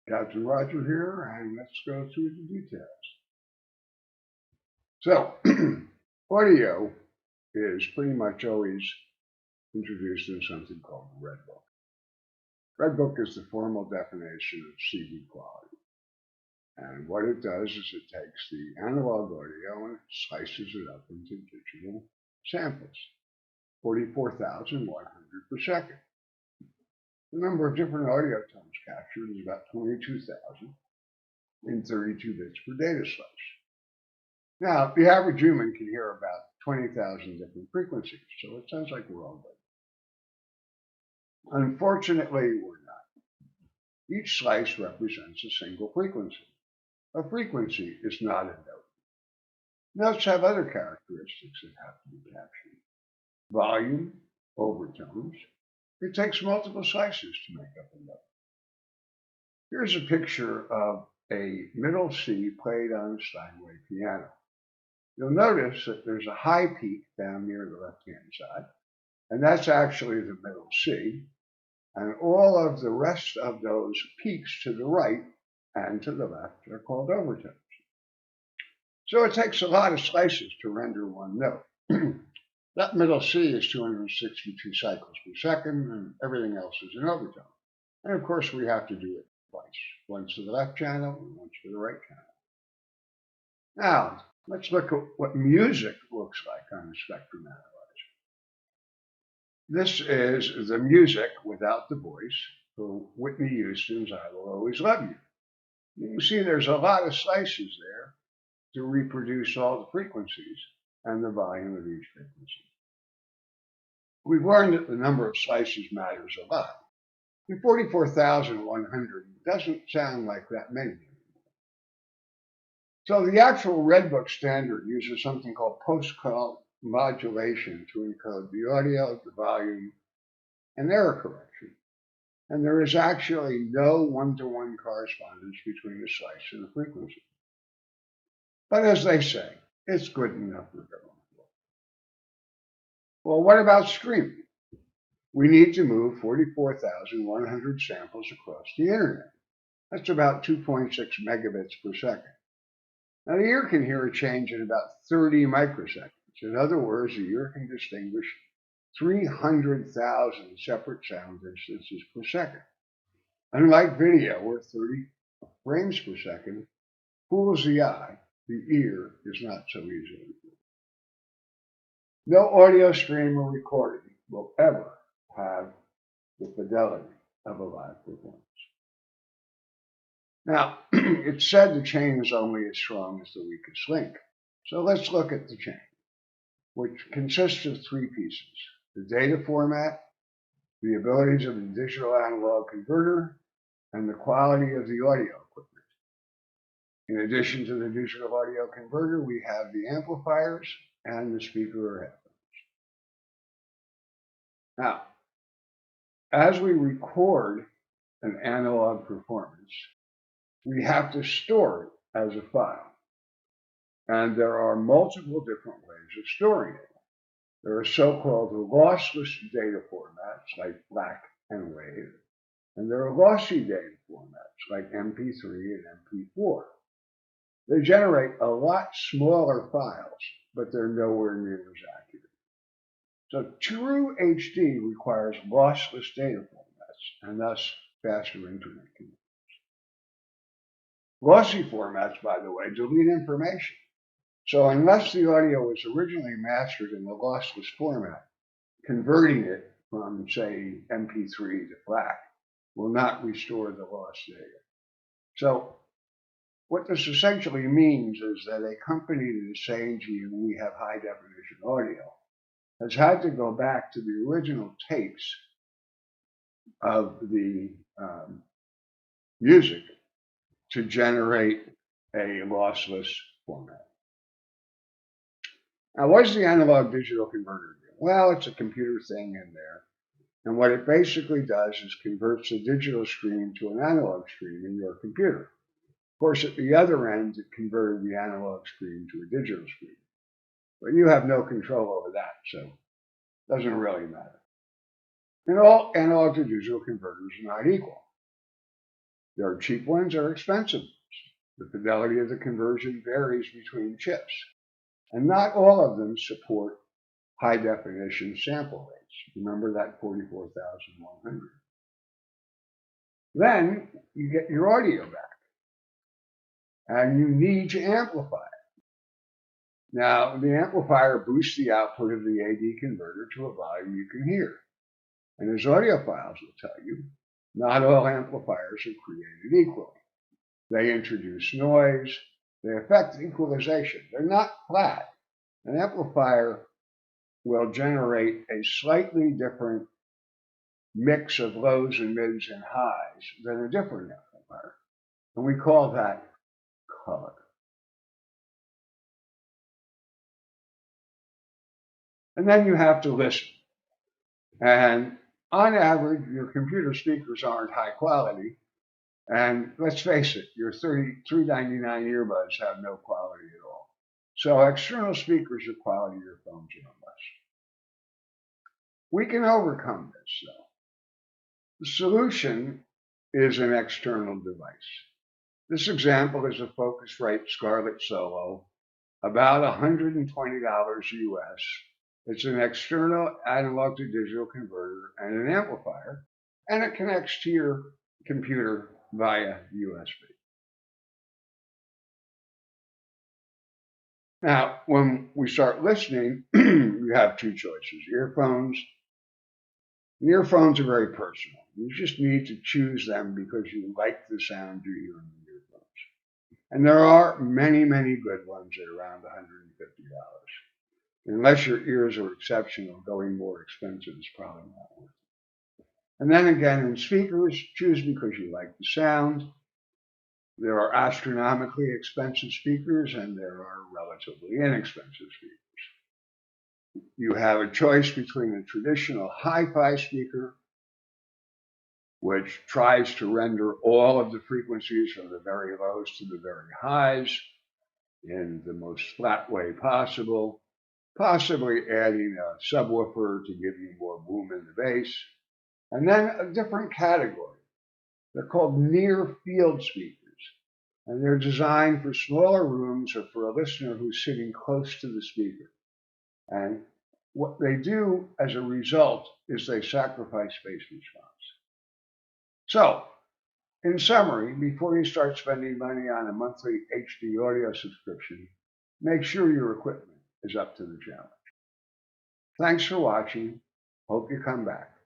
Captain Roger here, and let's go through the details. So, audio is pretty much always introduced in something called the Redbook. Redbook is the formal definition of CD quality. And what it does is it takes the analog audio and slices it up into digital samples, 44,100 per second. The number of different audio tones captured is about 22,000 in 32 bits per data slice. Now, the average human can hear about 20,000 different frequencies, so it sounds like we're all good. Unfortunately, we're not. Each slice represents a single frequency. A frequency is not a note. Notes have other characteristics that have to be captured. Volume, overtones. It takes multiple slices to make up a note. Here's a picture of a middle C played on a Steinway piano. You'll notice that there's a high peak down near the left-hand side, and that's actually the middle C, and all of the rest of those peaks to the right and to the left are called overtones. So it takes a lot of slices to render one note. That middle C is 262 cycles per second, and everything else is an overtone. And of course, we have to do it twice, once for the left channel and once for the right channel. Now, let's look at what music looks like on a spectrum analyzer. This is the music without the voice for Whitney Houston's I Will Always Love You. You can see there's a lot of slices there to reproduce all the frequencies and the volume of each frequency. We've learned that the number of slices matters a lot. And 44,100 doesn't sound like that many. So the actual Redbook standard uses something called post-call modulation to encode the audio, the volume, and error correction. And there is actually no one-to-one correspondence between the slice and the frequency. But as they say, it's good enough for government. Well, what about streaming? We need to move 44,100 samples across the internet. That's about 2.6 megabits per second. Now, the ear can hear a change in about 30 microseconds. In other words, the ear can distinguish 300,000 separate sound instances per second. Unlike video, where 30 frames per second fools the eye, the ear is not so easily fooled. No audio stream or recording will ever have the fidelity of a live performance. Now, it's said the chain is only as strong as the weakest link. So let's look at the chain, which consists of three pieces: the data format, the abilities of the digital analog converter, and the quality of the audio equipment. In addition to the digital audio converter, we have the amplifiers and the speaker or headphones. Now, as we record an analog performance, we have to store it as a file. And there are multiple different ways of storing it. There are so-called lossless data formats like FLAC and WAV, and there are lossy data formats like MP3 and MP4. They generate a lot smaller files, but they're nowhere near as accurate. So true HD requires lossless data formats, and thus faster internet connections. Lossy formats, by the way, delete information. So unless the audio was originally mastered in the lossless format, converting it from, say, MP3 to FLAC will not restore the lost data. So what this essentially means is that a company that is saying to you, we have high definition audio, has had to go back to the original tapes of the music to generate a lossless format. Now, what does the analog digital converter do? Well, it's a computer thing in there. And what it basically does is converts a digital stream to an analog stream in your computer. Of course, at the other end, it converted the analog stream to a digital stream. But you have no control over that, so it doesn't really matter. And all analog to digital converters are not equal. There are cheap ones, there are expensive ones. The fidelity of the conversion varies between chips, and not all of them support high definition sample rates. Remember that 44,100. Then you get your audio back, and you need to amplify it. Now, the amplifier boosts the output of the AD converter to a volume you can hear. And as audiophiles will tell you, not all amplifiers are created equally. They introduce noise, they affect equalization. They're not flat. An amplifier will generate a slightly different mix of lows and mids and highs than a different amplifier. And we call that color. And then you have to listen. And on average, your computer speakers aren't high quality. And let's face it, your $33.99 earbuds have no quality at all. So external speakers are quality earphones are less. We can overcome this, though. The solution is an external device. This example is a Focusrite Scarlett Solo, about $120 US. It's an external analog to digital converter and an amplifier, and it connects to your computer via USB. Now, when we start listening, you have two choices, earphones. The earphones are very personal. You just need to choose them because you like the sound you hear in the earphones. And there are many, many good ones at around $150. Unless your ears are exceptional, going more expensive is probably not worth it. And then again, in speakers, choose because you like the sound. There are astronomically expensive speakers and there are relatively inexpensive speakers. You have a choice between a traditional hi-fi speaker, which tries to render all of the frequencies from the very lows to the very highs in the most flat way possible, possibly adding a subwoofer to give you more boom in the bass, and then a different category. They're called near field speakers, and they're designed for smaller rooms or for a listener who's sitting close to the speaker. And what they do as a result is they sacrifice space response. So, in summary, before you start spending money on a monthly HD audio subscription, make sure your equipment is up to the challenge. Thanks for watching. Hope you come back.